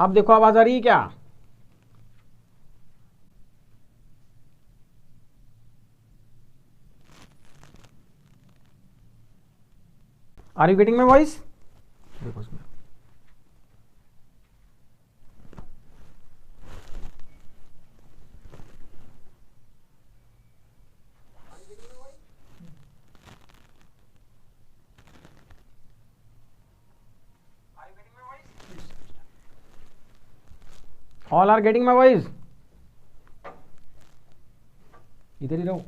अब देखो आवाज आ रही है क्या? Are you getting my voice? All are getting my voice? इधर ही रहो।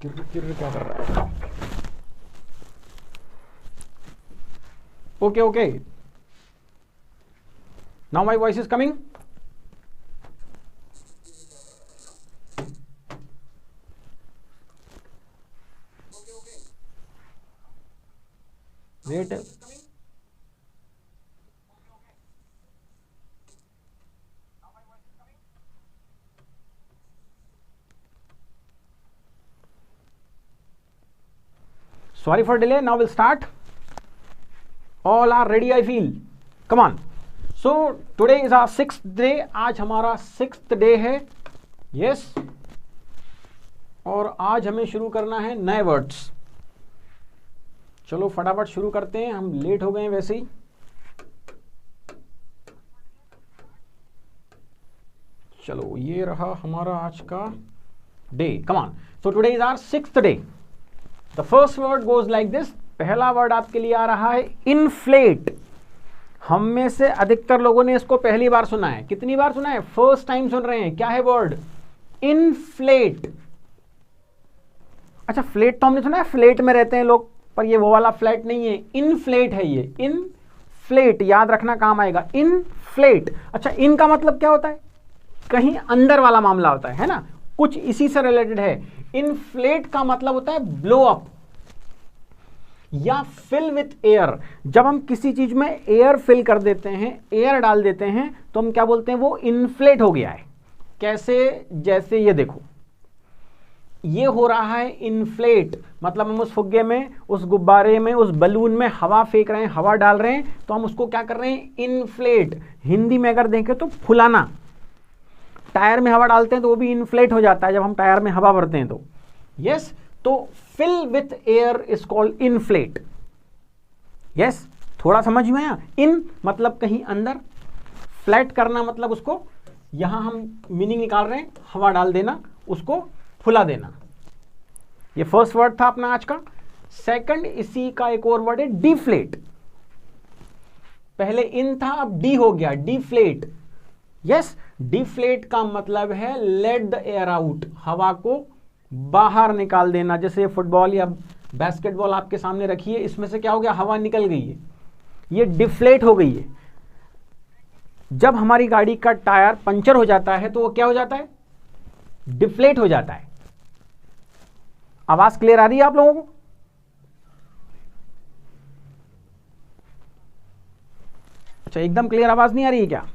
किर क्या कर रहा है? Okay okay, now my voice is coming. Wait, sorry for delay, now we'll start. All are ready I feel, come on. So today is our 6th day, आज हमारा 6th day है, yes, और आज हमें शुरू करना है नए वर्ड्स। चलो फटाफट शुरू करते हैं, हम लेट हो गए हैं वैसे ही। चलो ये रहा हमारा आज का day, come on. So today is our 6th day. The first word goes like this. पहला वर्ड आपके लिए आ रहा है इन्फ्लेट। हम में से अधिकतर लोगों ने इसको पहली बार सुना है। कितनी बार सुना है? फर्स्ट टाइम सुन रहे हैं। क्या है वर्ड? इन्फ्लेट। अच्छा, फ्लेट तो हमने सुना है, फ्लेट में रहते हैं लोग, पर ये वो वाला फ्लैट नहीं है, इनफ्लेट है ये। इनफ्लेट याद रखना, काम आएगा। इनफ्लेट। अच्छा, इन का मतलब क्या होता है? कहीं अंदर वाला मामला होता है ना, कुछ इसी से रिलेटेड है। इनफ्लेट का मतलब होता है ब्लो अप या फिल विथ एयर। जब हम किसी चीज में एयर फिल कर देते हैं, एयर डाल देते हैं, तो हम क्या बोलते हैं? वो इन्फ्लेट हो गया है। कैसे? जैसे ये देखो, ये हो रहा है इन्फ्लेट, मतलब हम उस फुग्गे में, उस गुब्बारे में, उस बलून में हवा फेंक रहे हैं, हवा डाल रहे हैं, तो हम उसको क्या कर रहे हैं? इन्फ्लेट। हिंदी में अगर देखें तो फुलाना। टायर में हवा डालते हैं तो वो भी इन्फ्लेट हो जाता है जब हम टायर में हवा भरते हैं तो। यस, तो fill with air is called inflate. Yes, थोड़ा समझ में आया? इन मतलब कहीं अंदर, फ्लैट करना मतलब उसको, यहां हम मीनिंग निकाल रहे हैं, हवा डाल देना, उसको फुला देना। ये फर्स्ट वर्ड था अपना आज का। सेकंड, इसी का एक और वर्ड है डिफ्लेट। पहले इन था, अब डी हो गया, डिफ्लेट। यस, डिफ्लेट का मतलब है लेट द एयर आउट, हवा को बाहर निकाल देना। जैसे फुटबॉल या बास्केटबॉल आपके सामने रखी है, इसमें से क्या हो गया? हवा निकल गई है, ये डिफ्लेट हो गई है। जब हमारी गाड़ी का टायर पंचर हो जाता है तो वो क्या हो जाता है? डिफ्लेट हो जाता है। आवाज क्लियर आ रही है आप लोगों को? अच्छा, एकदम क्लियर आवाज नहीं आ रही है क्या?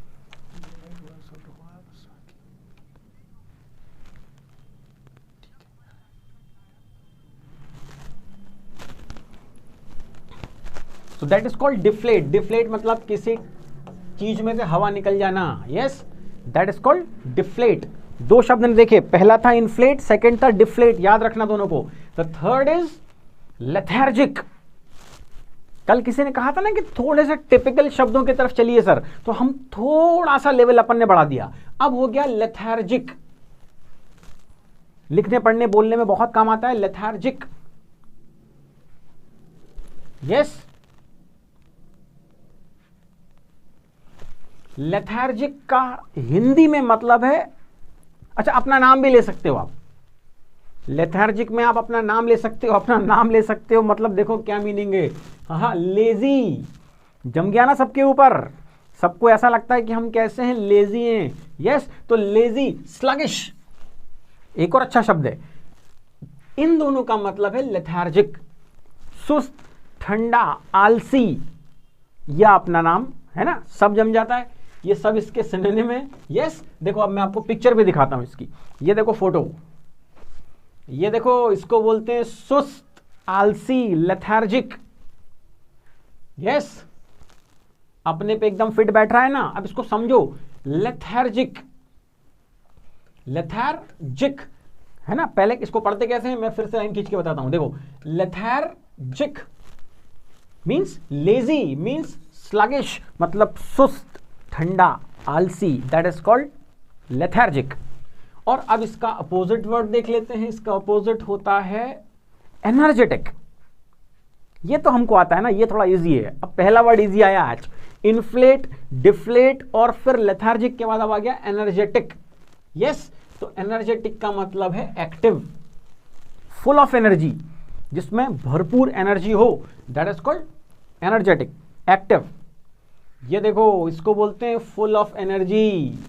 So that is called deflate. Deflate मतलब किसी चीज में से हवा निकल जाना। Yes, that is called deflate. दो शब्द ने देखे, पहला था इन्फ्लेट, सेकंड था डिफ्लेट। याद रखना दोनों को। The third is lethargic. कल किसी ने कहा था ना कि थोड़े से टिपिकल शब्दों की तरफ चलिए सर, तो हम थोड़ा सा लेवल अपन ने बढ़ा दिया, अब हो गया लेथार्जिक। लिखने पढ़ने बोलने में बहुत काम आता है लेथार्जिक। यस, लेथार्जिक का हिंदी में मतलब है, अच्छा अपना नाम भी ले सकते हो आप। लेथार्जिक में आप अपना नाम ले सकते हो, अपना नाम ले सकते हो मतलब देखो क्या मीनिंग है। हाँ, लेजी जम गया ना सबके ऊपर, सबको ऐसा लगता है कि हम कैसे हैं, लेजी हैं। यस, तो लेजी, स्लगिश एक और अच्छा शब्द है। इन दोनों का मतलब है लेथार्जिक, सुस्त, ठंडा, आलसी, या अपना नाम है ना, सब जम जाता है। ये सब इसके सिनोनिम है। यस, देखो अब मैं आपको पिक्चर भी दिखाता हूं इसकी। ये देखो फोटो, ये देखो, इसको बोलते हैं सुस्त, आलसी, लेथार्जिक। यस, अपने पे एकदम फिट बैठ रहा है ना। अब इसको समझो, लेथार्जिक, लेथार्जिक है ना। पहले इसको पढ़ते कैसे हैं, मैं फिर से लाइन खींच के बताता हूं। देखो, lethargic means lazy, means sluggish, मतलब सुस्त, ठंडा, आलसी, दैट इज कॉल्ड लेथार्जिक। और अब इसका अपोजिट वर्ड देख लेते हैं। इसका अपोजिट होता है एनर्जेटिक। ये तो हमको आता है ना, ये थोड़ा इजी है। अब पहला वर्ड इजी आया आज, इन्फ्लेट, डिफ्लेट, और फिर लेथार्जिक के बाद अब आ गया एनर्जेटिक। यस, तो एनर्जेटिक का मतलब है एक्टिव, फुल ऑफ एनर्जी, जिसमें भरपूर एनर्जी हो, that is called energetic, active. ये देखो, इसको बोलते हैं फुल ऑफ एनर्जी,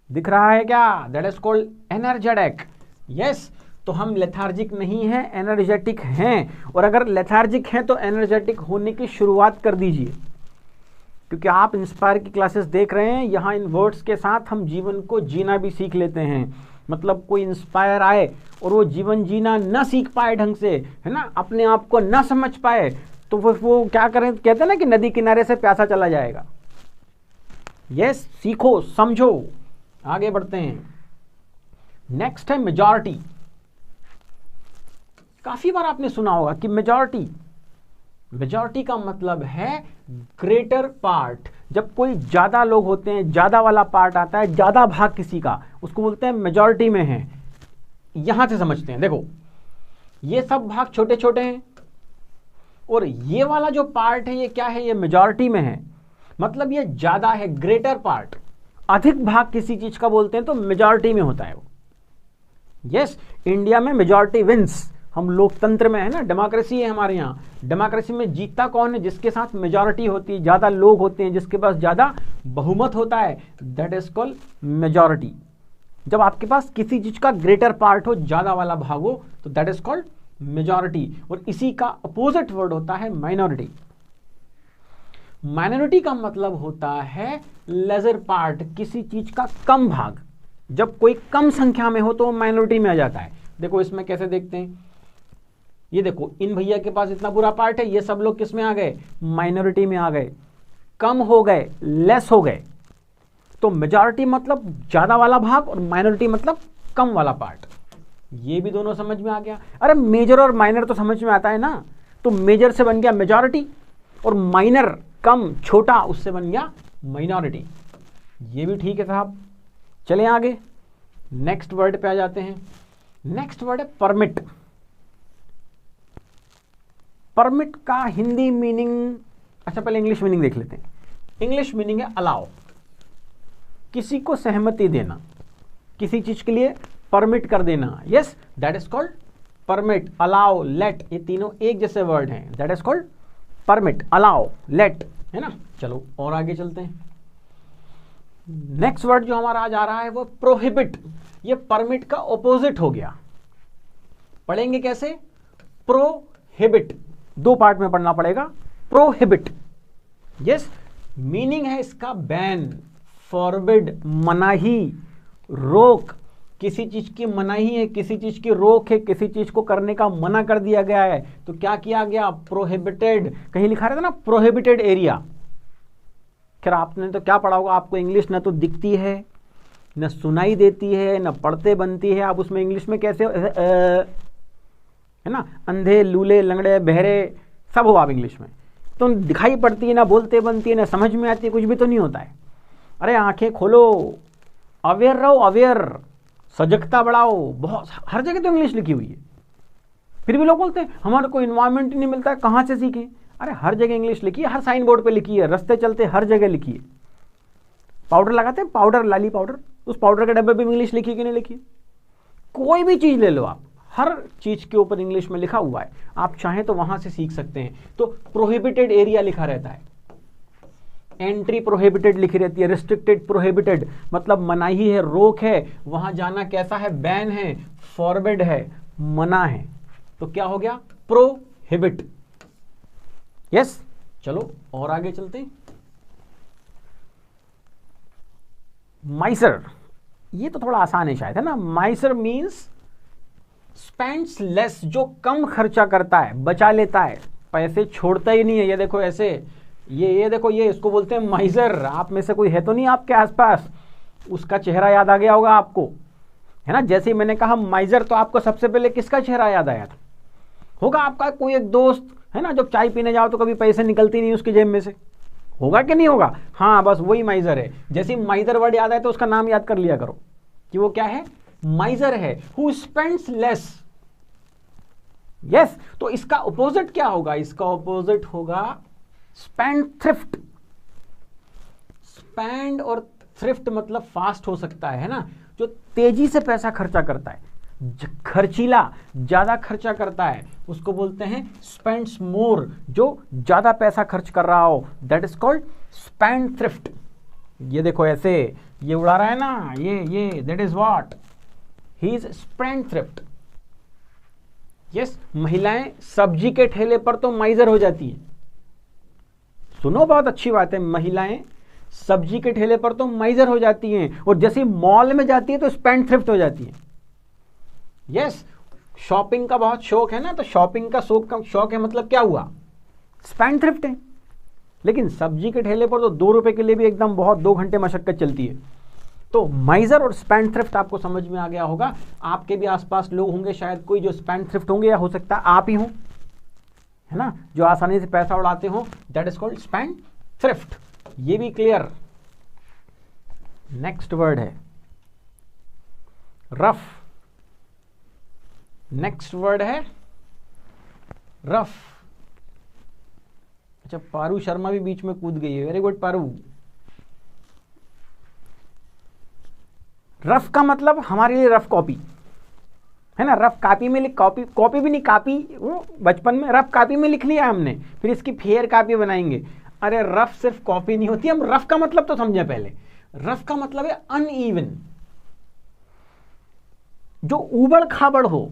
दिख रहा है क्या, that is called energetic. Yes, तो हम लेथार्जिक नहीं हैं, एनर्जेटिक हैं। और अगर लेथार्जिक हैं तो एनर्जेटिक होने की शुरुआत कर दीजिए, क्योंकि आप इंस्पायर की क्लासेस देख रहे हैं। यहाँ इन वर्ड्स के साथ हम जीवन को जीना भी सीख लेते हैं। मतलब कोई इंस्पायर आए और वो जीवन जीना ना सीख पाए ढंग से, है ना, अपने आप को ना समझ पाए, तो वो क्या करें, कहते हैं ना कि नदी किनारे से प्यासा चला जाएगा। यस, सीखो, समझो, आगे बढ़ते हैं। नेक्स्ट है मेजॉरिटी। काफी बार आपने सुना होगा कि मेजॉरिटी, मेजॉरिटी का मतलब है ग्रेटर पार्ट। जब कोई ज्यादा लोग होते हैं, ज्यादा वाला पार्ट आता है, ज्यादा भाग किसी का, उसको बोलते हैं मेजॉरिटी में है। यहां से समझते हैं। देखो, ये सब भाग छोटे छोटे हैं और ये वाला जो पार्ट है ये क्या है, ये मेजॉरिटी में है, मतलब ये ज्यादा है, ग्रेटर पार्ट। अधिक भाग किसी चीज का बोलते हैं तो मेजॉरिटी में होता है वो। यस, इंडिया में मेजॉरिटी विंस। हम लोकतंत्र में है ना, डेमोक्रेसी है हमारे यहाँ। डेमोक्रेसी में जीतता कौन है, जिसके साथ मेजॉरिटी होती है, ज्यादा लोग होते हैं, जिसके पास ज्यादा बहुमत होता है, दैट इज कॉल्ड मेजॉरिटी। जब आपके पास किसी चीज का ग्रेटर पार्ट हो, ज्यादा वाला भाग हो, तो दैट इज कॉल्ड मेजॉरिटी। और इसी का अपोजिट वर्ड होता है माइनॉरिटी। माइनॉरिटी का मतलब होता है लेजर पार्ट, किसी चीज का कम भाग। जब कोई कम संख्या में हो तो माइनॉरिटी में आ जाता है। देखो इसमें कैसे देखते हैं, ये देखो, इन भैया के पास इतना पूरा पार्ट है, ये सब लोग किस में आ गए, माइनॉरिटी में आ गए, कम हो गए, लेस हो गए। तो मेजॉरिटी मतलब ज्यादा वाला भाग और माइनॉरिटी मतलब कम वाला पार्ट। ये भी दोनों समझ में आ गया। अरे मेजर और माइनर तो समझ में आता है ना। तो मेजर से बन गया मेजॉरिटी और माइनर, कम, छोटा, उससे बन गया माइनॉरिटी। ये भी ठीक है साहब। चलें आगे, नेक्स्ट वर्ड पे आ जाते हैं। नेक्स्ट वर्ड है परमिट। परमिट का हिंदी मीनिंग, अच्छा पहले इंग्लिश मीनिंग देख लेते हैं। इंग्लिश मीनिंग है अलाउ, किसी को सहमति देना, किसी चीज के लिए परमिट कर देना। Yes, that is called permit, allow, let, ये तीनों एक जैसे वर्ड हैं, that is called permit, allow, let, है ना। चलो और आगे चलते हैं। नेक्स्ट वर्ड जो हमारा आज आ रहा है वो प्रोहिबिट। ये परमिट का ऑपोजिट हो गया। पढ़ेंगे कैसे, प्रोहिबिट, दो पार्ट में पढ़ना पड़ेगा। प्रोहिबिट, यस, मीनिंग है इसका बैन, फॉरबिड, मनाही, रोक। किसी चीज की मनाही है, किसी चीज की रोक है, किसी चीज को करने का मना कर दिया गया है, तो क्या किया गया, प्रोहिबिटेड। कहीं लिखा रहता ना प्रोहिबिटेड एरिया। खैर आपने तो क्या पढ़ा होगा, आपको इंग्लिश न तो दिखती है, न सुनाई देती है, न पढ़ते बनती है। आप उसमें इंग्लिश में कैसे है ना, अंधे, लूले, लंगड़े, बहरे सब हो आप इंग्लिश में, तो दिखाई पड़ती है, ना बोलते बनती है, ना समझ में आती है, कुछ भी तो नहीं होता है। अरे आंखें खोलो, अवेयर रहो, अवेयर, सजगता बढ़ाओ। बहुत हर जगह तो इंग्लिश लिखी हुई है, फिर भी लोग बोलते हैं हमारे को इन्वायरमेंट नहीं मिलता है, कहाँ से सीखें। अरे हर जगह इंग्लिश लिखी है, हर साइन बोर्ड पे लिखी है, रास्ते चलते हर जगह लिखी है। पाउडर लगाते हैं, पाउडर, लाली पाउडर, उस पाउडर के डब्बे पे इंग्लिश लिखी कि नहीं लिखी। कोई भी चीज़ ले लो आप, हर चीज़ के ऊपर इंग्लिश में लिखा हुआ है, आप चाहें तो वहाँ से सीख सकते हैं। तो प्रोहिबिटेड एरिया लिखा रहता है, एंट्री प्रोहिबिटेड लिखी रहती है, रिस्ट्रिक्टेड, प्रोहिबिटेड मतलब मनाही है, रोक है, वहाँ जाना कैसा है, बैन है, फॉरबिड है, मना है। तो क्या हो गया, प्रोहिबिट। यस, चलो और आगे चलते हैं। माइसर, ये तो थोड़ा आसान है शायद, है ना। माइसर मीन्स स्पेंड्स लेस, जो कम खर्चा करता है, बचा लेता है, पैसे छोड़ता ही नहीं है। ये देखो ऐसे, ये देखो, ये इसको बोलते हैं माइजर। आप में से कोई है तो नहीं आपके आसपास, उसका चेहरा याद आ गया होगा आपको, है ना। जैसे ही मैंने कहा माइजर, तो आपको सबसे पहले किसका चेहरा याद आया था? होगा आपका कोई एक दोस्त, है ना, जब चाय पीने जाओ तो कभी पैसे निकलती नहीं उसकी जेब में से, होगा कि नहीं होगा? हाँ, बस वही माइजर है। जैसे ही माइजर वर्ड याद आए तो उसका नाम याद कर लिया करो कि वो क्या है, माइजर है, हु स्पेंड्स लेस। यस, तो इसका ऑपोजिट क्या होगा? इसका ऑपोजिट होगा स्पेंड थ्रिफ्ट। स्पेंड और थ्रिफ्ट मतलब फास्ट हो सकता है ना, जो तेजी से पैसा खर्चा करता है, खर्चीला, ज्यादा खर्चा करता है, उसको बोलते हैं स्पेंड्स मोर। जो ज्यादा पैसा खर्च कर रहा हो, that is called spend thrift. ये देखो ऐसे, ये उड़ा रहा है ना, ये that is what, he is spend thrift. Yes, महिलाएं सब्जी के ठेले पर तो माइजर हो जाती है। सुनो, बहुत अच्छी बात है, महिलाएं सब्जी के ठेले पर तो माइजर हो जाती हैं, और जैसे मॉल में जाती है तो स्पेंड थ्रिफ्ट हो जाती है। यस, शॉपिंग का बहुत शौक है ना, तो शॉपिंग का शौक है, मतलब क्या हुआ, स्पेंड थ्रिफ्ट है। लेकिन सब्जी के ठेले पर तो 2 रुपए के लिए भी एकदम बहुत 2 घंटे मशक्कत चलती है। तो माइजर और स्पेंड थ्रिफ्ट आपको समझ में आ गया होगा। आपके भी आसपास लोग होंगे शायद कोई जो स्पेंड थ्रिफ्ट होंगे, या हो सकता है आप ही हो, है ना, जो आसानी से पैसा उड़ाते हो, that is called spend thrift. ये भी क्लियर। नेक्स्ट वर्ड है रफ। नेक्स्ट वर्ड है रफ। अच्छा, पारू शर्मा भी बीच में कूद गई है, वेरी गुड पारू। रफ का मतलब हमारे लिए रफ कॉपी, है ना। रफ कॉपी में लिख, कॉपी भी नहीं, कॉपी वो बचपन में रफ कॉपी में लिख लिया हमने, फिर इसकी फेयर कॉपी बनाएंगे। अरे रफ सिर्फ कॉपी नहीं होती। हम रफ का मतलब तो समझे पहले। रफ का मतलब है अनइवन, जो उबड़ खाबड़ हो।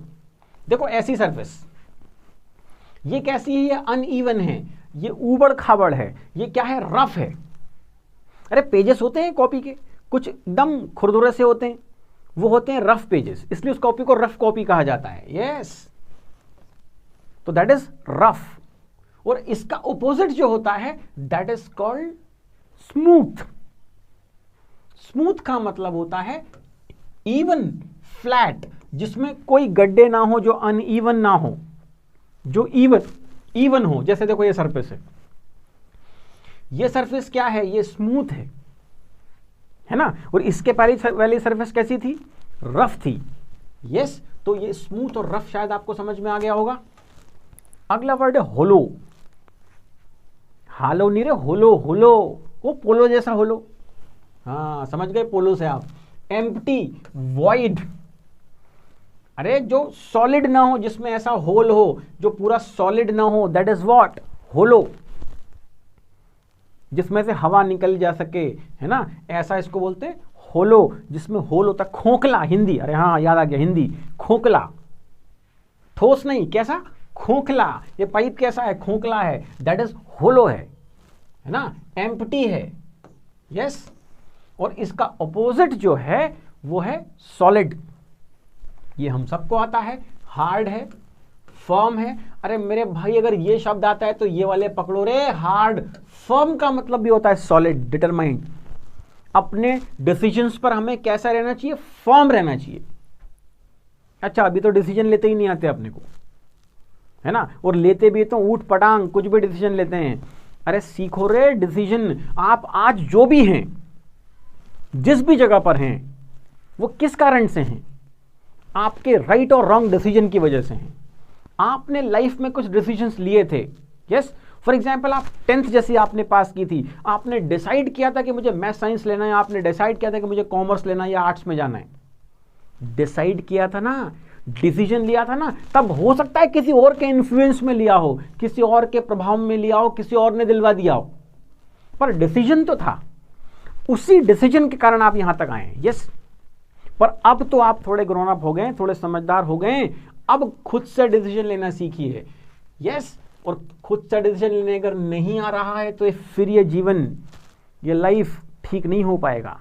देखो ऐसी सरफेस, ये कैसी है, ये अनइवन है, ये उबड़ खाबड़ है, ये क्या है, रफ है। अरे पेजेस होते हैं कॉपी के, कुछ एकदम खुरदुरे से होते हैं, वो होते हैं रफ पेजेस, इसलिए उस कॉपी को रफ कॉपी कहा जाता है। यस, तो दैट इज रफ। और इसका ऑपोजिट जो होता है, that is called smooth. Smooth का मतलब होता है इवन, फ्लैट, जिसमें कोई गड्ढे ना हो, जो अनइवन ना हो, जो इवन हो। जैसे देखो ये सरफेस है, ये सरफेस क्या है, ये स्मूथ है ना। और इसके पहली सरफेस कैसी थी, रफ थी। यस, तो ये स्मूथ और रफ शायद आपको समझ में आ गया होगा। अगला वर्ड है होलो। हालो नहीं रे, होलो, होलो, वो पोलो जैसा होलो। हाँ, समझ गए, पोलो से आप। Empty, void. अरे जो सॉलिड ना हो, जिसमें ऐसा होल हो जो पूरा सॉलिड ना हो, दैट इज व्हाट, होलो। जिसमें से हवा निकल जा सके, है ना, ऐसा इसको बोलते हैं होलो। जिसमें होल होता है, खोखला, हिंदी, अरे हाँ याद आ गया, हिंदी, खोखला। ठोस नहीं, कैसा, खोखला। ये पाइप कैसा है, खोखला है, दैट इज होलो है ना, एम्प्टी है। यस, और इसका ऑपोजिट जो है वो है सॉलिड। ये हम सबको आता है, हार्ड है, फर्म है। अरे मेरे भाई, अगर ये शब्द आता है तो ये वाले पकड़ो रे, हार्ड। फर्म का मतलब भी होता है सॉलिड, डिटरमाइंड। अपने डिसीजंस पर हमें कैसा रहना चाहिए, फर्म रहना चाहिए। अच्छा, अभी तो डिसीजन लेते ही नहीं आते अपने को, है ना, और लेते भी तो ऊट पटांग कुछ भी डिसीजन लेते हैं। अरे सीखो रे डिसीजन। आप आज जो भी हैं, जिस भी जगह पर हैं, वो किस कारण से हैं, आपके राइट और रॉन्ग डिसीजन की वजह से हैं। आपने लाइफ में कुछ डिसीजंस लिए थे। यस, फॉर एग्जाम्पल आप 10th जैसी आपने पास की थी, आपने डिसाइड किया था कि मुझे मैथ साइंस लेना है, आपने डिसाइड किया था कि मुझे कॉमर्स लेना है या आर्ट्स में जाना है। डिसाइड किया था ना, डिसीजन लिया था ना। तब हो सकता है किसी और के इन्फ्लुएंस में लिया हो, किसी और के प्रभाव में लिया हो, किसी और ने दिलवा दिया हो, पर डिसीजन तो था। उसी डिसीजन के कारण आप यहां तक आए हैं। यस, पर अब तो आप थोड़े ग्रोन अप हो गए, थोड़े समझदार हो गए, अब खुद से डिसीजन लेना सीखिए। यस, और खुद से डिसीजन लेने अगर नहीं आ रहा है तो फिर ये जीवन, ये लाइफ ठीक नहीं हो पाएगा।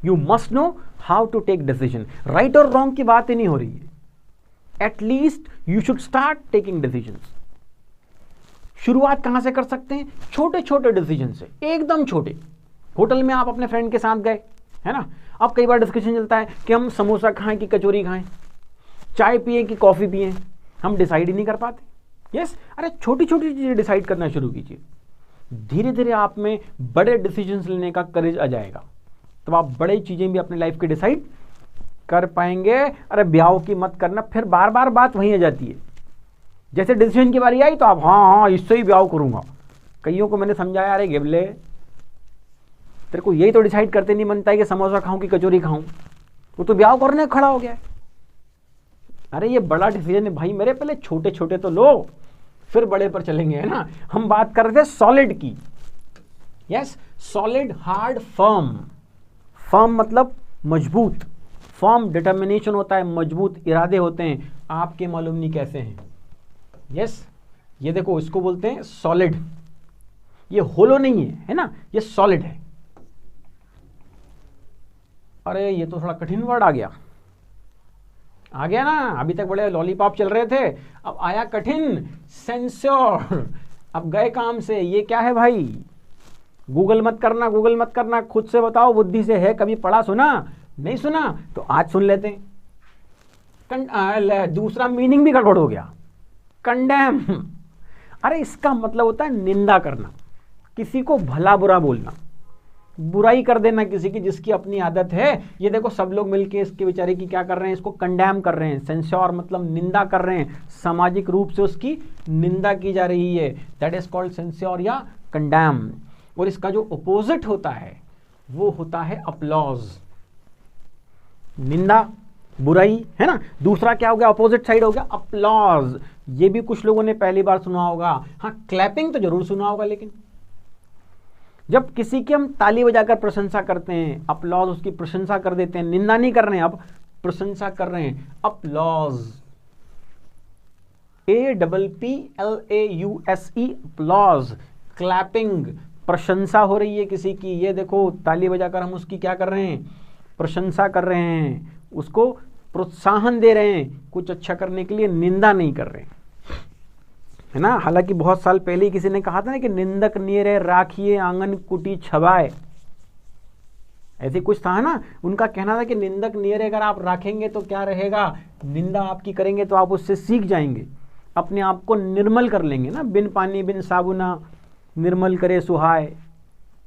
You must know how to take decision. Right और रॉन्ग की बात ही नहीं हो रही है, at least you should start taking decisions. शुरुआत कहां से कर सकते हैं? छोटे छोटे डिसीजन से, एकदम छोटे। होटल में आप अपने फ्रेंड के साथ गए, है ना, अब कई बार डिस्कशन चलता है कि हम समोसा खाएं कि कचौरी खाएं, चाय पिए कि कॉफी पिए, हम डिसाइड ही नहीं कर पाते। यस, अरे छोटी छोटी चीजें डिसाइड करना शुरू कीजिए, धीरे धीरे आप में बड़े डिसीजंस लेने का करेज आ जाएगा, तब आप बड़ी चीजें भी अपने लाइफ के डिसाइड कर पाएंगे। अरे ब्याह की मत करना, फिर बार बार बात वहीं आ जाती है। जैसे डिसीजन की बारी आई तो आप हाँ इससे ही ब्याह करूंगा। कईयों को मैंने समझाया, अरे गेबले तेरे को यही तो डिसाइड करते नहीं बनता है कि समोसा खाऊं कि कचौरी खाऊं, वो तो ब्याह करने खड़ा हो गया है। अरे ये बड़ा डिसीजन है भाई मेरे, पहले छोटे छोटे तो लो, फिर बड़े पर चलेंगे, है ना। हम बात कर रहे थे सॉलिड की। Yes, solid, hard, firm. Firm मतलब मजबूत, फर्म डिटर्मिनेशन होता है, मजबूत इरादे होते हैं। आपके मालूम नहीं कैसे हैं। यस, ये देखो इसको बोलते हैं सॉलिड, ये होलो नहीं है ना, ये सॉलिड है। अरे ये तो थोड़ा कठिन वर्ड आ गया ना, अभी तक बड़े लॉलीपॉप चल रहे थे, अब आया कठिन, सेंस्योर। अब गए काम से। ये क्या है भाई? गूगल मत करना, खुद से बताओ, बुद्धि से है, कभी पढ़ा सुना? नहीं सुना तो आज सुन लेते हैं। दूसरा मीनिंग भी गड़बड़ हो गया, कंडेम। अरे इसका मतलब होता है निंदा करना, किसी को भला बुरा बोलना, बुराई कर देना किसी की, जिसकी अपनी आदत है। ये देखो सब लोग मिलके इसके बेचारे की क्या कर रहे हैं, इसको कंडेम कर रहे हैं। सेंस्योर मतलब निंदा कर रहे हैं, सामाजिक रूप से उसकी निंदा की जा रही है। दैट इज कॉल्ड सेंस्योर या कंडेम। और इसका जो अपोजिट होता है वो होता है अपलॉज। निंदा, बुराई, है ना। दूसरा क्या हो गया, अपोजिट साइड हो गया अपलॉज। ये भी कुछ लोगों ने पहली बार सुना होगा। हाँ, क्लैपिंग तो जरूर सुना होगा, लेकिन जब किसी की हम ताली बजाकर प्रशंसा करते हैं, अपलॉज, उसकी प्रशंसा कर देते हैं, निंदा नहीं कर रहे हैं, अब प्रशंसा कर रहे हैं, अपलॉज, APPLAUSE, अपलॉज, क्लैपिंग, प्रशंसा हो रही है किसी की। ये देखो ताली बजाकर हम उसकी क्या कर रहे हैं, प्रशंसा कर रहे हैं, उसको प्रोत्साहन दे रहे हैं कुछ अच्छा करने के लिए, निंदा नहीं कर रहे हैं, है ना। हालांकि बहुत साल पहले ही किसी ने कहा था ना कि निंदक नियरे राखिए आंगन कुटी छबाए, ऐसे कुछ था ना। उनका कहना था कि निंदक नियरे अगर आप रखेंगे तो क्या रहेगा, निंदा आपकी करेंगे तो आप उससे सीख जाएंगे, अपने आप को निर्मल कर लेंगे ना। बिन पानी बिन साबुना निर्मल करे सुहाए,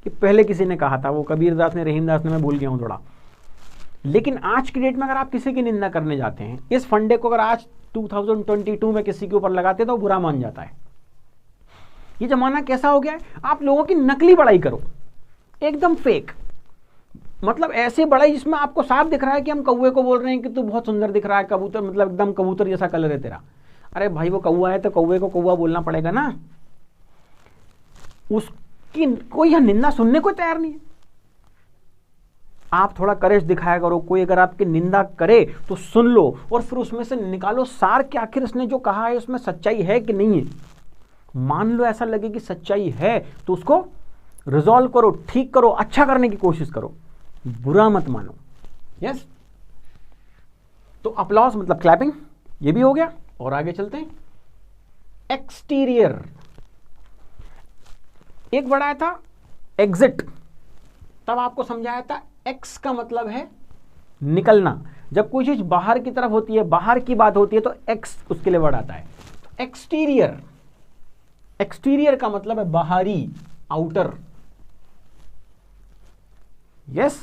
कि पहले किसी ने कहा था, वो कबीरदास ने, रहीमदास ने, मैं भूल गया हूँ थोड़ा। लेकिन आज की डेट में अगर आप किसी की निंदा करने जाते हैं, इस फंडे को अगर आज 2022 में किसी के ऊपर लगाते तो बुरा मान जाता है। ये जमाना कैसा हो गया है, आप लोगों की नकली बड़ाई करो, एकदम फेक, मतलब ऐसे बड़ाई जिसमें आपको साफ दिख रहा है कि हम कौवे को बोल रहे हैं कि तू बहुत सुंदर दिख रहा है, कबूतर मतलब एकदम कबूतर जैसा कलर है तेरा। अरे भाई वो कौवा है तो कौवे को कौवा बोलना पड़ेगा ना, उसकी कोई यह निंदा सुनने को तैयार नहीं है। आप थोड़ा करेज दिखाया करो, कोई अगर आपकी निंदा करे तो सुन लो और फिर उसमें से निकालो सार कि आखिर इसने जो कहा है उसमें सच्चाई है कि नहीं है। मान लो ऐसा लगे कि सच्चाई है तो उसको रिजॉल्व करो, ठीक करो, अच्छा करने की कोशिश करो, बुरा मत मानो। यस, तो अपलॉज मतलब क्लैपिंग, ये भी हो गया। और आगे चलते हैं, एक्सटीरियर। एक बड़ा था एग्जिट, तब आपको समझाया था एक्स का मतलब है निकलना। जब कोई चीज बाहर की तरफ होती है, बाहर की बात होती है तो एक्स उसके लिए वर्ड आता है। तो एक्सटीरियर, एक्सटीरियर का मतलब है बाहरी, आउटर। यस,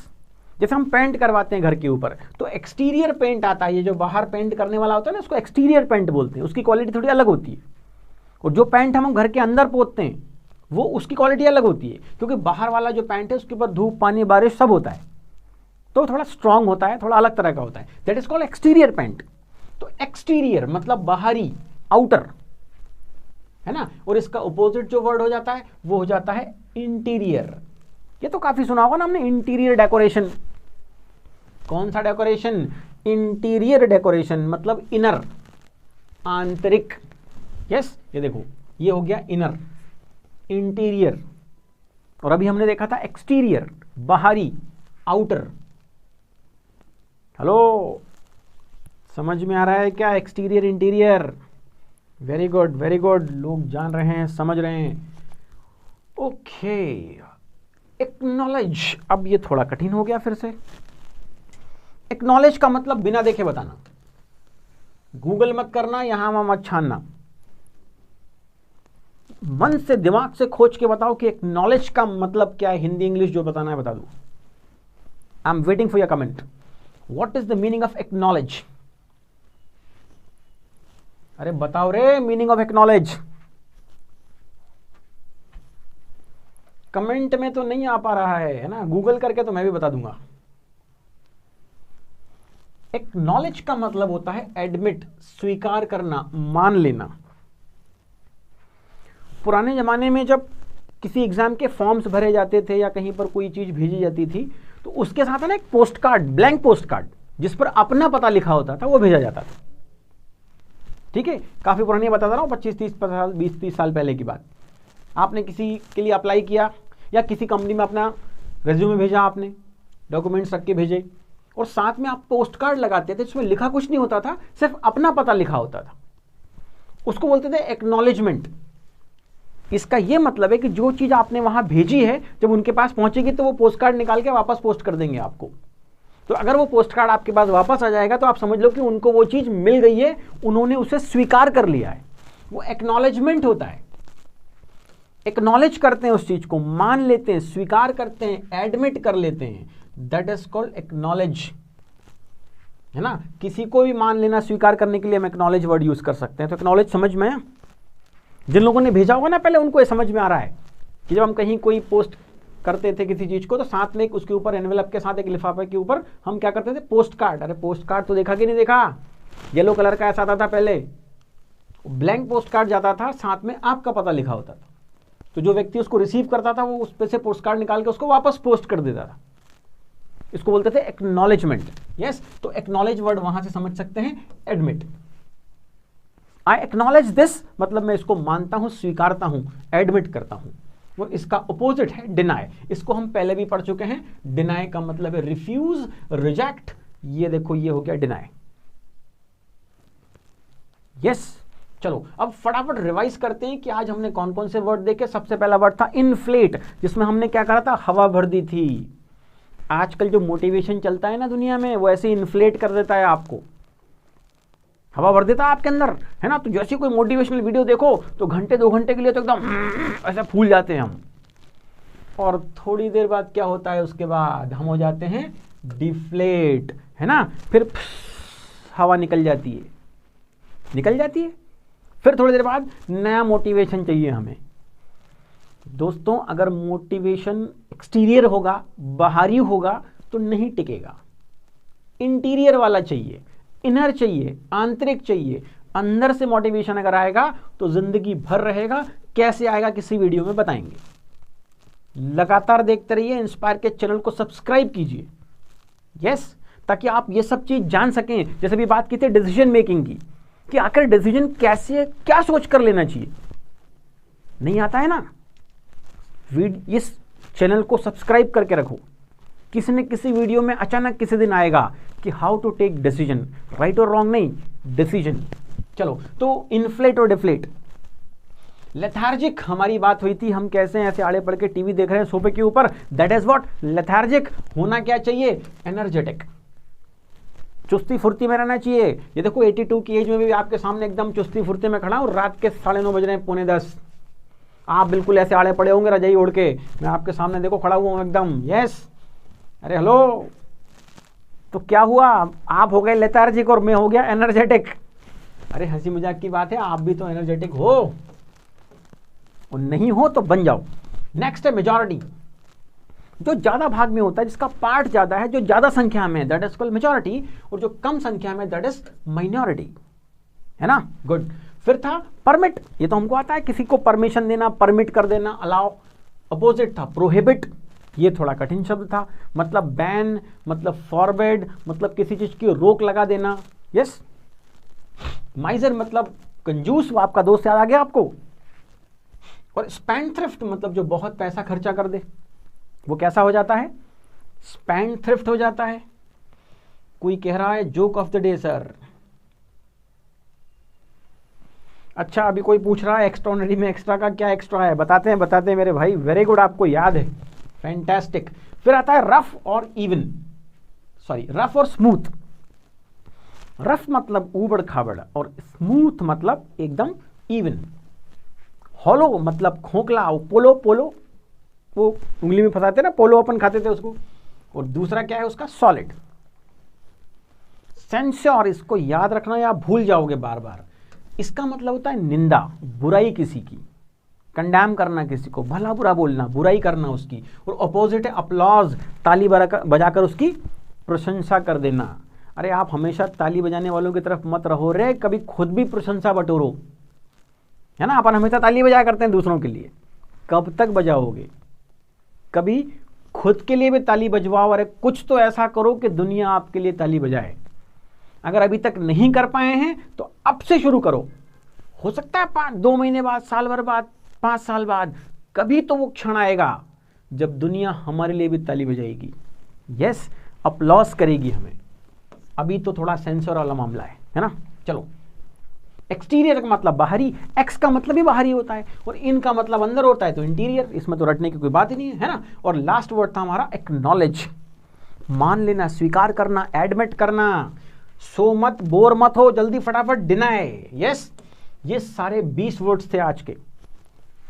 जैसे हम पेंट करवाते हैं घर के ऊपर तो एक्सटीरियर पेंट आता है, ये जो बाहर पेंट करने वाला होता है ना उसको एक्सटीरियर पेंट बोलते हैं, उसकी क्वालिटी थोड़ी अलग होती है। और जो पेंट हम घर के अंदर पोतते हैं वो उसकी क्वालिटी अलग होती है, क्योंकि बाहर वाला जो पेंट है उसके ऊपर धूप पानी बारिश सब होता है तो थोड़ा स्ट्रांग होता है, थोड़ा अलग तरह का होता है। That is called exterior paint. तो एक्सटीरियर मतलब बाहरी, आउटर, है ना। और इसका अपोजिट जो वर्ड हो जाता है वो हो जाता है इंटीरियर। ये तो काफी सुना होगा ना हमने, इंटीरियर डेकोरेशन। कौन सा डेकोरेशन, इंटीरियर डेकोरेशन मतलब इनर, आंतरिक। यस, ये देखो ये हो गया इनर, इंटीरियर। और अभी हमने देखा था एक्सटीरियर, बाहरी, आउटर। हेलो, समझ में आ रहा है क्या? Exterior interior, very good very good, लोग जान रहे हैं, समझ रहे हैं। ओके, एक्नॉलेज, अब ये थोड़ा कठिन हो गया फिर से। एक्नॉलेज का मतलब बिना देखे बताना, गूगल मत करना, यहां वहां मत छानना, मन से दिमाग से खोज के बताओ कि एक्नॉलेज का मतलब क्या है। हिंदी इंग्लिश जो बताना है बता दो। I am waiting for your comment. What is the meaning of acknowledge? अरे बताओ रे, मीनिंग ऑफ एक्नॉलेज। कमेंट में तो नहीं आ पा रहा है ना? गूगल करके तो मैं भी बता दूंगा। एक्नॉलेज का मतलब होता है एडमिट, स्वीकार करना, मान लेना। पुराने जमाने में जब किसी एग्जाम के फॉर्म्स भरे जाते थे या कहीं पर कोई चीज भेजी जाती थी तो उसके साथ ना एक post card, blank post card जिस पर अपना पता लिखा होता था, वो भेजा जाता था। ठीक है, काफी पुरानी बता रहा हूं, 25-30 साल, 20-30 साल पहले की बात। आपने किसी के लिए अप्लाई किया या किसी कंपनी में अपना रेज्यूमे भेजा, आपने डॉक्यूमेंट्स रख के भेजे और साथ में आप पोस्ट कार्ड लगाते थे जिसमें लिखा कुछ नहीं होता था, सिर्फ अपना पता लिखा होता था। उसको बोलते थे एक्नॉलेजमेंट। इसका यह मतलब है कि जो चीज आपने वहां भेजी है जब उनके पास पहुंचेगी तो वो पोस्ट कार्ड निकाल के वापस पोस्ट कर देंगे आपको। तो अगर वो पोस्ट कार्ड आपके पास वापस आ जाएगा तो आप समझ लो कि उनको वो चीज मिल गई है, उन्होंने उसे स्वीकार कर लिया है। वो एक्नॉलेजमेंट होता है। एक्नॉलेज करते हैं उस चीज को, मान लेते हैं, स्वीकार करते हैं, एडमिट कर लेते हैं, दैट इज कॉल्ड एक्नॉलेज। है ना? किसी को भी मान लेना, स्वीकार करने के लिए हम एक्नॉलेज वर्ड यूज कर सकते हैं। तो एक्नॉलेज समझ में, जिन लोगों ने भेजा होगा ना पहले, उनको ये समझ में आ रहा है कि जब हम कहीं कोई पोस्ट करते थे किसी चीज को तो साथ में उसके ऊपर एनवेलप के साथ एक लिफाफे के ऊपर हम क्या करते थे? Post card. अरे पोस्ट कार्ड तो देखा कि नहीं देखा? येलो कलर का ऐसा आता था पहले, ब्लैंक पोस्ट कार्ड जाता था, साथ में आपका पता लिखा होता था। तो जो व्यक्ति उसको रिसीव करता था वो उस पे से पोस्ट कार्ड निकाल के उसको वापस पोस्ट कर देता था। इसको बोलते थे एक्नॉलेजमेंट। यस, तो एक्नॉलेज वर्ड वहां से समझ सकते हैं, एडमिट। आई एक्नॉलेज दिस मतलब मैं इसको मानता हूं, स्वीकारता हूं, एडमिट करता हूं। वो इसका अपोजिट है डिनाई। इसको हम पहले भी पढ़ चुके हैं। डिनाई का मतलब है रिफ्यूज, रिजेक्ट। ये देखो, ये हो गया डिनाई। यस, चलो अब फटाफट रिवाइज करते हैं कि आज हमने कौन कौन से वर्ड देखे। सबसे पहला वर्ड था इन्फ्लेट, जिसमें हमने क्या करा था? हवा भर दी थी। आजकल जो मोटिवेशन चलता है ना दुनिया में, वो ऐसे इन्फ्लेट कर देता है आपको, हवा भर देता है आपके अंदर, है ना? तो जैसे कोई मोटिवेशनल वीडियो देखो तो घंटे 2 घंटे के लिए तो एकदम ऐसा फूल जाते हैं हम, और थोड़ी देर बाद क्या होता है? उसके बाद हम हो जाते हैं डिफ्लेट, है ना? फिर हवा निकल जाती है, निकल जाती है। फिर थोड़ी देर बाद नया मोटिवेशन चाहिए हमें। दोस्तों, अगर मोटिवेशन एक्सटीरियर होगा, बाहरी होगा, तो नहीं टिकेगा। इंटीरियर वाला चाहिए, इनर चाहिए, आंतरिक चाहिए। अंदर से मोटिवेशन अगर आएगा तो जिंदगी भर रहेगा। कैसे आएगा किसी वीडियो में बताएंगे। लगातार देखते रहिए, इंस्पायर के चैनल को सब्सक्राइब कीजिए। यस, ताकि आप ये सब चीज जान सकें। जैसे भी बात की थी डिसीजन मेकिंग की, कि आखिर डिसीजन कैसे, क्या सोच कर लेना चाहिए, नहीं आता है ना? इस चैनल को सब्सक्राइब करके रखो। किसी न किसी वीडियो में अचानक किसी दिन आएगा कि how to take decision, right और रॉन्ग नहीं, डिसीजन। चलो, तो इन्फ्लेट और डिफ्लेट। लेथार्जिक हमारी बात हुई थी, हम कैसे ऐसे आड़े पड़ के टीवी देख रहे हैं सोफे के ऊपर, दैट इज व्हाट लेथार्जिक। होना क्या चाहिए? एनर्जेटिक, चुस्ती फुर्ती में रहना चाहिए। ये देखो 82 की एज में भी आपके सामने एकदम चुस्ती फुर्ती में खड़ा हूं, रात के 9:30 बज रहे हैं, 9:45। आप बिल्कुल ऐसे आड़े पड़े होंगे रजाई ओढ़ के, मैं आपके सामने देखो खड़ा हुआ हूं एकदम। यस, अरे हेलो, तो क्या हुआ? आप हो गए लेथार्जिक और मैं हो गया एनर्जेटिक। अरे हंसी मजाक की बात है, आप भी तो एनर्जेटिक हो, और नहीं हो तो बन जाओ। नेक्स्ट है मेजॉरिटी, जो ज्यादा भाग में होता है, जिसका पार्ट ज्यादा है, जो ज्यादा संख्या में, दैट इज कॉल्ड मेजॉरिटी। और जो कम संख्या में, दैट इज माइनॉरिटी, है ना? गुड। फिर था परमिट, ये तो हमको आता है, किसी को परमिशन देना, परमिट कर देना, अलाउ। अपोजिट था प्रोहिबिट, ये थोड़ा कठिन शब्द था, मतलब बैन, मतलब फॉरबिड, मतलब किसी चीज की रोक लगा देना। यस। माइजर मतलब कंजूस, वो आपका दोस्त याद आ गया आपको। और स्पेंडथ्रिफ्ट मतलब जो बहुत पैसा खर्चा कर दे, वो कैसा हो जाता है? स्पेंडथ्रिफ्ट हो जाता है। कोई कह रहा है joke of the day sir. अच्छा, अभी कोई पूछ रहा है एक्स्ट्राऑर्डिनरी में एक्स्ट्रा का क्या एक्स्ट्रा है, बताते हैं मेरे भाई, वेरी गुड, आपको याद है, फैंटास्टिक। फिर आता है रफ और इवन, सॉरी रफ और स्मूथ। रफ मतलब ऊबड़ खाबड़ और स्मूथ मतलब एकदम इवन। हॉलो मतलब खोखला, पोलो पोलो वो उंगली में फंसाते ना, पोलो अपन खाते थे उसको। और दूसरा क्या है उसका, सॉलिड। सेंश्योर, इसको याद रखना या भूल जाओगे बार बार। इसका मतलब होता है निंदा, बुराई किसी की, कंडेम करना किसी को, भला बुरा बोलना, बुराई करना उसकी। और अपोजिट है अपलॉज, ताली बजाकर उसकी प्रशंसा कर देना। अरे आप हमेशा ताली बजाने वालों की तरफ मत रहो रे, कभी खुद भी प्रशंसा बटोरो, है ना। अपन हमेशा ताली बजाया करते हैं दूसरों के लिए, कब तक बजाओगे? कभी खुद के लिए भी ताली बजवाओ। अरे कुछ तो ऐसा करो कि दुनिया आपके लिए ताली बजाए। अगर अभी तक नहीं कर पाए हैं तो अब से शुरू करो। हो सकता है 2 महीने बाद, साल भर बाद, 5 साल बाद, कभी तो वो क्षण आएगा जब दुनिया हमारे लिए भी ताली बजाएगी, यस, अपलॉस करेगी हमें। अभी तो थोड़ा सेंसर वाला मामला है ना। चलो, एक्सटीरियर का मतलब बाहरी, एक्स का मतलब भी बाहरी होता है और इन का मतलब अंदर होता है, तो इंटीरियर, इसमें तो रटने की कोई बात ही नहीं है ना। और लास्ट वर्ड था हमारा एक्नॉलेज, मान लेना, स्वीकार करना, एडमिट करना। सो मत, बोर मत हो, जल्दी फटाफट डिनाई, यस। ये सारे 20 वर्ड्स थे आज के।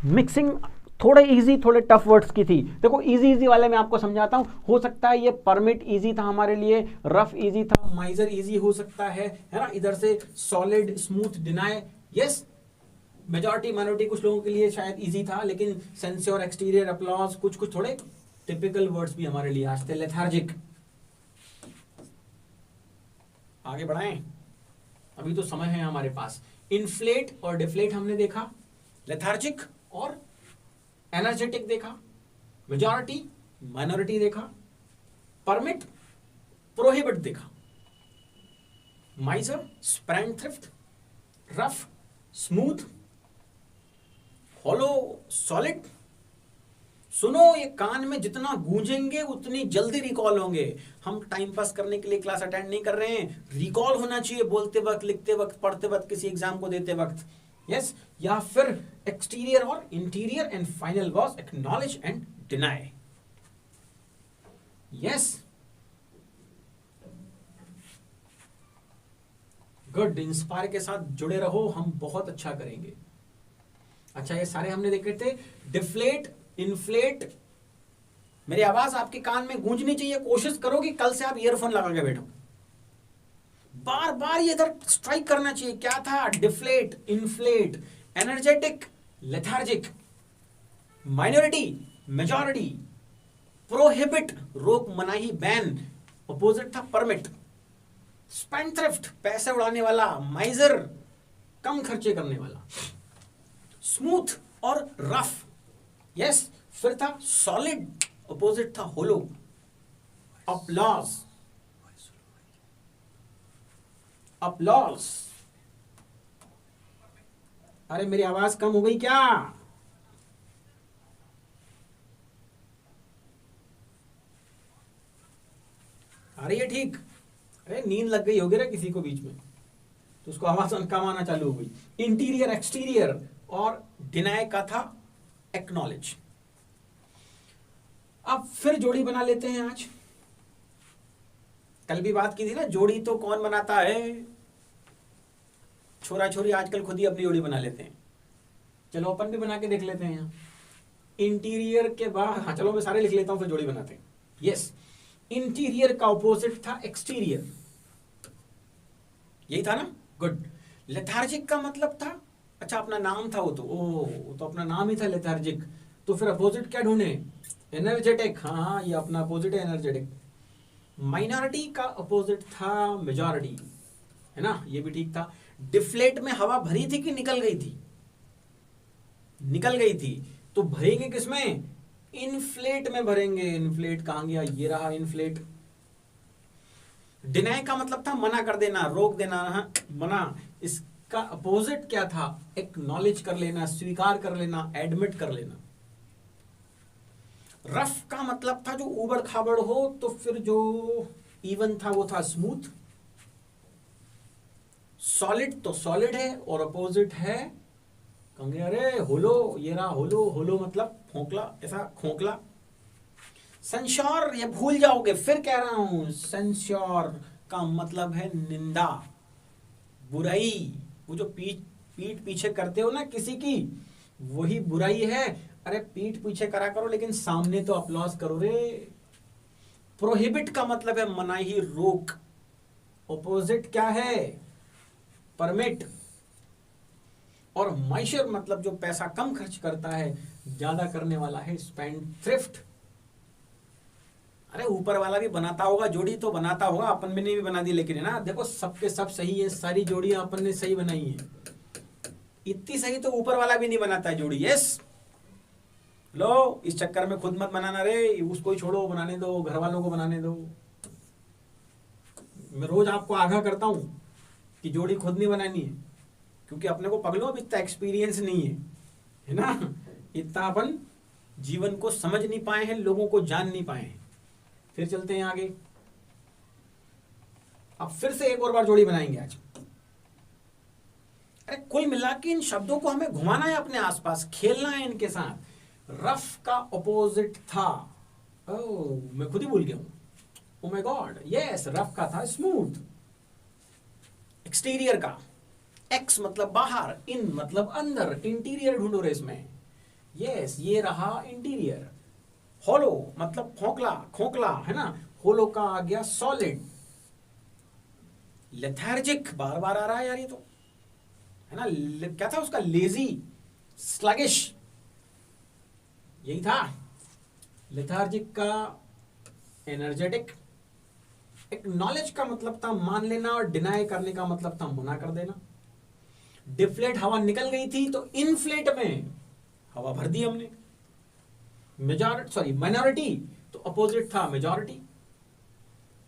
मिक्सिंग थोड़े इजी थोड़े टफ वर्ड्स की थी। देखो इजी वाले मैं आपको समझाता हूं। हो सकता है ये परमिट इजी था हमारे लिए, रफ इजी था, माइजर इजी हो सकता है ना। इधर से solid, smooth, deny, yes. Majority minority कुछ लोगों के लिए शायद इजी था, लेकिन सेंस्योर, एक्सटीरियर, अपलॉज, कुछ थोड़े टिपिकल वर्ड्स भी हमारे लिए आज थे। लेथार्जिक, आगे बढ़ाएं, अभी तो समय है हमारे पास। इन्फ्लेट और डिफ्लेट हमने देखा, लेथार्जिक और एनर्जेटिक देखा, मेजॉरिटी माइनॉरिटी देखा, परमिट प्रोहिबिट देखा, miser spendthrift, rough smooth, hollow solid. सुनो, ये कान में जितना गूंजेंगे उतनी जल्दी रिकॉल होंगे। हम टाइम पास करने के लिए क्लास अटेंड नहीं कर रहे हैं, रिकॉल होना चाहिए बोलते वक्त, लिखते वक्त, पढ़ते वक्त, किसी एग्जाम को देते वक्त, यस। या फिर एक्सटीरियर और interior, and final was acknowledge and deny, yes. Good, inspire के साथ जुड़े रहो, हम बहुत अच्छा करेंगे। अच्छा, ये सारे हमने देखे थे। डिफ्लेट, इन्फ्लेट, मेरी आवाज आपके कान में गूंजनी चाहिए। कोशिश करो कि कल से आप ईयरफोन लगा के बैठो, बार बार ये इधर स्ट्राइक करना चाहिए। क्या था? Deflate, inflate, energetic, lethargic, minority, majority, prohibit, रोक, मनाही, बैन, अपोजिट था परमिट, स्पेंडथ्रिफ्ट, पैसे उड़ाने वाला, माइजर, कम खर्चे करने वाला, स्मूथ और रफ, यस। फिर था सॉलिड, अपोजिट था होलो, अपलॉज, अपलॉज। अरे मेरी आवाज कम हो गई क्या? अरे ये ठीक, अरे नींद लग गई होगी ना किसी को बीच में, तो उसको आवाज कम आना चालू हो गई। इंटीरियर, एक्सटीरियर और डिनाई का था एक्नॉलेज। अब फिर जोड़ी बना लेते हैं आज। कल भी बात की थी ना, जोड़ी तो कौन बनाता है? छोरा छोरी आजकल खुद ही अपनी जोड़ी बना लेते हैं। चलो अपन भी बना के देख लेते हैं यहाँ। इंटीरियर के बाद, हाँ चलो मैं सारे लिख लेता हूं, फिर जोड़ी बनाते हैं। यस, इंटीरियर का ऑपोजिट था एक्सटीरियर, यही था ना। गुड। लेथार्जिक का मतलब था, अच्छा अपना नाम था वो तो अपना नाम ही था लेथार्जिक। तो फिर अपोजिट क्या ढूंढे? एनर्जेटिक। हाँ, ये अपना अपोजिट है एनर्जेटिक। माइनॉरिटी का अपोजिट था मेजॉरिटी, है ना, ये भी ठीक था। डिफ्लेट में हवा भरी थी कि निकल गई थी? निकल गई थी, तो भरेंगे किसमें? इन्फ्लेट में भरेंगे। इन्फ्लेट कहां गया? ये रहा इन्फ्लेट। डिनाई का मतलब था मना कर देना, रोक देना, मना। इसका अपोजिट क्या था? एक्नॉलेज कर लेना, स्वीकार कर लेना, एडमिट कर लेना। रफ का मतलब था जो ऊबड़ खाबड़ हो, तो फिर जो इवन था वो था स्मूथ, सॉलिड तो सॉलिड है और अपोजिट है, कहोगे अरे होलो, ये रहा होलो, होलो मतलब खोखला, ऐसा खोखला। सेंश्योर ये भूल जाओगे, फिर कह रहा हूं, सेंश्योर का मतलब है निंदा, बुराई। वो जो पीठ पीछे करते हो ना किसी की, वही बुराई है। अरे पीठ पीछे करा करो लेकिन सामने तो अपलॉज करो रे। प्रोहिबिट का मतलब है मनाही, रोक। ऑपोजिट क्या है? परमिट। और माइशर मतलब जो पैसा कम खर्च करता है, ज्यादा करने वाला है स्पेंड थ्रिफ्ट। अरे ऊपर वाला भी बनाता होगा जोड़ी, तो बनाता होगा, अपन भी नहीं भी बना दी, लेकिन है ना, देखो सबके सब सही है, सारी जोड़ियां अपन ने सही बनाई है। इतनी सही तो ऊपर वाला भी नहीं बनाता है जोड़ी। यस, लो इस चक्कर में खुद मत बनाना रे, उसको ही छोड़ो, बनाने दो, घर वालों को बनाने दो। मैं रोज आपको आगाह करता हूं कि जोड़ी खुद नहीं बनानी है, क्योंकि अपने को पगलो अब इतना एक्सपीरियंस नहीं है ना, इतना अपन जीवन को समझ नहीं पाए हैं, लोगों को जान नहीं पाए हैं। फिर चलते हैं आगे। अब फिर से एक और बार जोड़ी बनाएंगे आज। अरे कुल मिला के इन शब्दों को हमें घुमाना है अपने आसपास, खेलना है इनके साथ। रफ का ऑपोजिट था, ओह मैं खुद ही भूल गया हूं, oh my God, yes, rough का था स्मूथ। एक्सटीरियर का, एक्स मतलब बाहर, इन मतलब अंदर, इंटीरियर ढूंढो रे इसमें। यस, ये रहा इंटीरियर। होलो मतलब खोखला, खोखला है ना, होलो का आ गया सॉलिड। लेथार्जिक बार बार आ रहा है यार ये तो, है ना, क्या था उसका, लेजी, स्लगिश, यही था। लेथार्जिक का एनर्जेटिक। एक्नॉलेज का मतलब था मान लेना, और डिनाई करने का मतलब था मना कर देना। डिफ्लेट हवा निकल गई थी, तो इनफ्लेट में हवा भर दी हमने। माइनॉरिटी तो अपोजिट था मेजॉरिटी।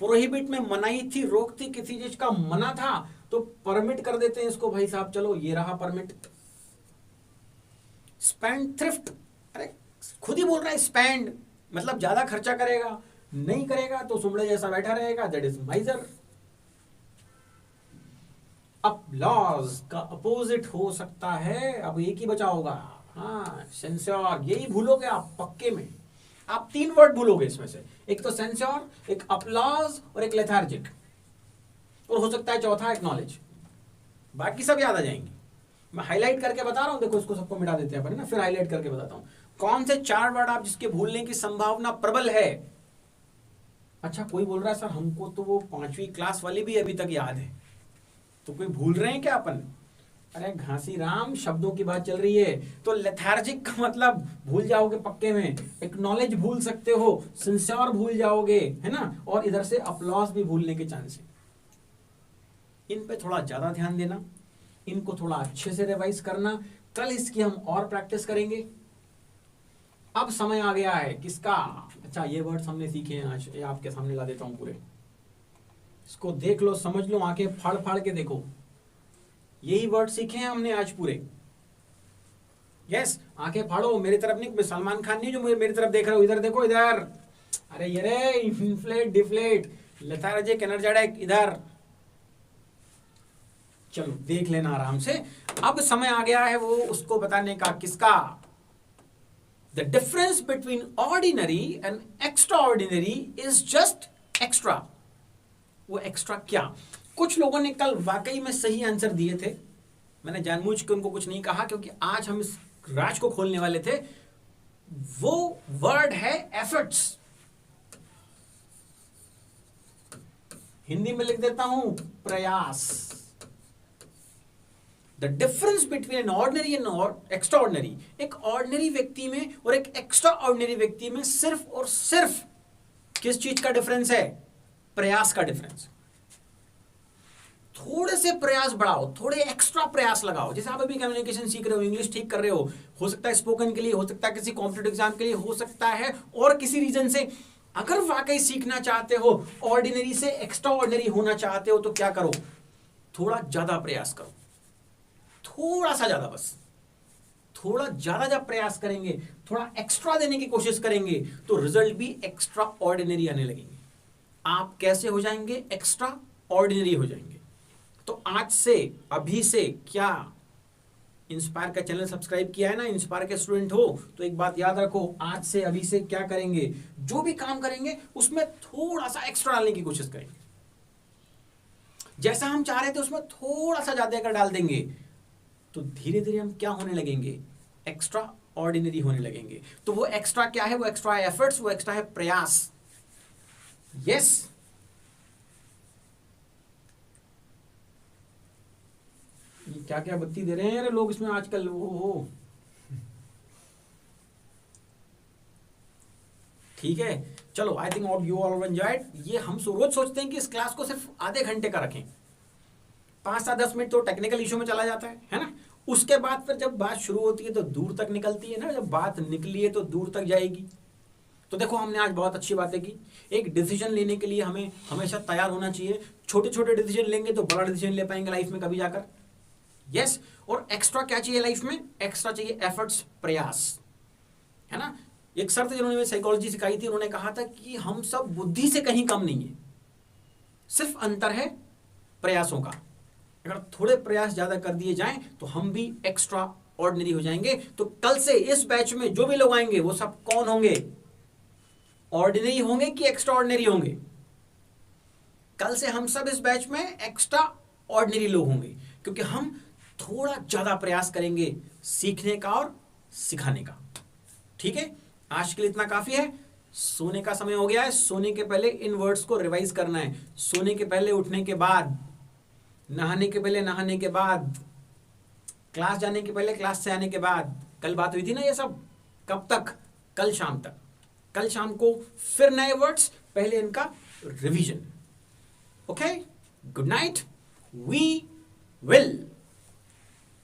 प्रोहिबिट में मनाही थी, रोक थी, किसी चीज का मना था, तो परमिट कर देते हैं इसको, भाई साहब चलो ये रहा परमिट। स्पेंड थ्रिफ्ट, अरे खुद ही बोल रहा है, स्पेंड मतलब ज्यादा खर्चा करेगा, नहीं करेगा तो सुमड़े जैसा बैठा रहेगा, दैट इज माइजर। अपलॉज का अपोजिट हो सकता है, अब एक ही बचा होगा, हाँ सेंश्योर। यही भूलोगे आप पक्के में, आप 3 वर्ड भूलोगे इसमें से, एक तो सेंश्योर, एक अपलॉज और एक लेथार्जिक, और हो सकता है चौथा एक्नॉलेज। बाकी सब याद आ जाएंगे। मैं हाईलाइट करके बता रहा हूं, देखो इसको सबको मिटा देते हैं अपन ना, फिर हाईलाइट करके बताता हूं कौन से 4 वर्ड आप जिसके भूलने की संभावना प्रबल है। अच्छा कोई बोल रहा है सर हमको तो वो 5वीं क्लास वाली भी अभी तक याद है, तो कोई भूल रहे हैं क्या अपन? अरे घासी राम, शब्दों की बात चल रही है। तो लेथार्जिक का मतलब भूल जाओगे पक्के में, एक्नॉलेज भूल सकते हो, सिंसियर भूल जाओगे, है ना, और इधर से अपलॉज भी भूलने के चांस है। इन पे थोड़ा ज्यादा ध्यान देना, इनको थोड़ा अच्छे से रिवाइज करना, कल इसकी हम और प्रैक्टिस करेंगे। अब समय आ गया है किसका? अच्छा ये वर्ड्स हमने सीखे हैं आज, ये आपके सामने ला देता हूं पूरे, इसको देख लो, समझ लो, आंखें फाड़ फाड़ के देखो। यही वर्ड सीखे हैं हमने आज पूरे। यस, आंखें फाड़ो, मेरी तरफ नहीं, सलमान खान नहीं जो मुझे मेरी तरफ देख रहे हो, इधर देखो इधर। अरे ये रे, इन्फ्लेट, डिफ्लेट, लेथार्जिक, एनर्जेटिक, इधर चलो देख लेना आराम से। अब समय आ गया है वो उसको बताने का, किसका? The difference between ordinary and extra ordinary is just extra. वो एक्स्ट्रा क्या? कुछ लोगों ने कल वाकई में सही आंसर दिए थे, मैंने जानबूझ के उनको कुछ नहीं कहा, क्योंकि आज हम इस राज को खोलने वाले थे। वो वर्ड है एफर्ट्स। हिंदी में लिख देता हूं, प्रयास। The difference between an ordinary and extra ordinary, एक ऑर्डिनरी व्यक्ति में और एक एक्स्ट्रा ऑर्डिनरी व्यक्ति में सिर्फ और सिर्फ किस चीज का डिफरेंस है? प्रयास का डिफरेंस। थोड़े से प्रयास बढ़ाओ, थोड़े एक्स्ट्रा प्रयास लगाओ। जैसे आप अभी कम्युनिकेशन सीख रहे हो, इंग्लिश ठीक कर रहे हो सकता है स्पोकन के लिए, हो सकता है किसी कॉम्पिटिटिव एग्जाम के लिए, हो सकता है और किसी रीजन से। अगर वाकई सीखना चाहते हो, ऑर्डिनरी से एक्स्ट्रा ऑर्डिनरी होना चाहते हो, तो क्या करो? थोड़ा ज्यादा प्रयास करो, थोड़ा सा ज्यादा, बस थोड़ा ज्यादा जब प्रयास करेंगे, थोड़ा एक्स्ट्रा देने की कोशिश करेंगे, तो रिजल्ट भी एक्स्ट्रा ऑर्डिनरी आने लगेंगे। आप कैसे हो जाएंगे, एक्स्ट्रा ऑर्डिनरी हो जाएंगे। तो आज से, अभी से, क्या इंस्पायर का चैनल सब्सक्राइब किया है ना, इंस्पायर के स्टूडेंट हो तो एक बात याद रखो, आज से अभी से क्या करेंगे, जो भी काम करेंगे उसमें थोड़ा सा एक्स्ट्रा डालने की कोशिश करेंगे। जैसा हम चाह रहे थे उसमें थोड़ा सा ज्यादा अगर डाल देंगे तो धीरे धीरे हम क्या होने लगेंगे, एक्स्ट्रा ऑर्डिनरी होने लगेंगे। तो वो एक्स्ट्रा क्या है, वो एक्स्ट्रा है एफर्ट्स, वो एक्स्ट्रा है प्रयास। यस ये क्या क्या बत्ती दे रहे हैं यार लोग इसमें आजकल, हो ठीक है। चलो I think all you all enjoyed. ये हम रोज सोचते हैं कि इस क्लास को सिर्फ आधे घंटे का रखें, 5 से 10 मिनट तो टेक्निकल इशू में चला जाता है ना। उसके बाद फिर जब बात शुरू होती है तो दूर तक निकलती है ना, जब बात निकली है तो दूर तक जाएगी। तो देखो हमने आज बहुत अच्छी बातें की। एक डिसीजन लेने के लिए हमें हमेशा तैयार होना चाहिए। छोटे छोटे डिसीजन लेंगे तो बड़ा डिसीजन ले पाएंगे लाइफ में कभी जाकर। यस और एक्स्ट्रा क्या चाहिए लाइफ में, एक्स्ट्रा चाहिए एफर्ट्स, प्रयास, है ना। एक सर थे जिन्होंने साइकोलॉजी सिखाई थी, उन्होंने कहा था कि हम सब बुद्धि से कहीं कम नहीं है, सिर्फ अंतर है प्रयासों का। अगर थोड़े प्रयास ज्यादा कर दिए जाएं तो हम भी एक्स्ट्रा ऑर्डिनरी हो जाएंगे। तो कल से इस बैच में जो भी लोग आएंगे वो सब कौन होंगे, ऑर्डिनरी होंगे कि एक्स्ट्रा ऑर्डिनरी होंगे। कल से हम सब इस बैच में एक्स्ट्रा ऑर्डिनरी लोग होंगे, क्योंकि हम थोड़ा ज्यादा प्रयास करेंगे सीखने का और सिखाने का। ठीक है, आज के लिए इतना काफी है। सोने का समय हो गया है। सोने के पहले इन वर्ड्स को रिवाइज करना है। सोने के पहले, उठने के बाद, नहाने के पहले, नहाने के बाद, क्लास जाने के पहले, क्लास से आने के बाद। कल बात हुई थी ना ये सब, कब तक, कल शाम तक। कल शाम को फिर नए वर्ड्स, पहले इनका revision. Okay, good night, we will.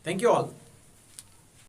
Thank you all.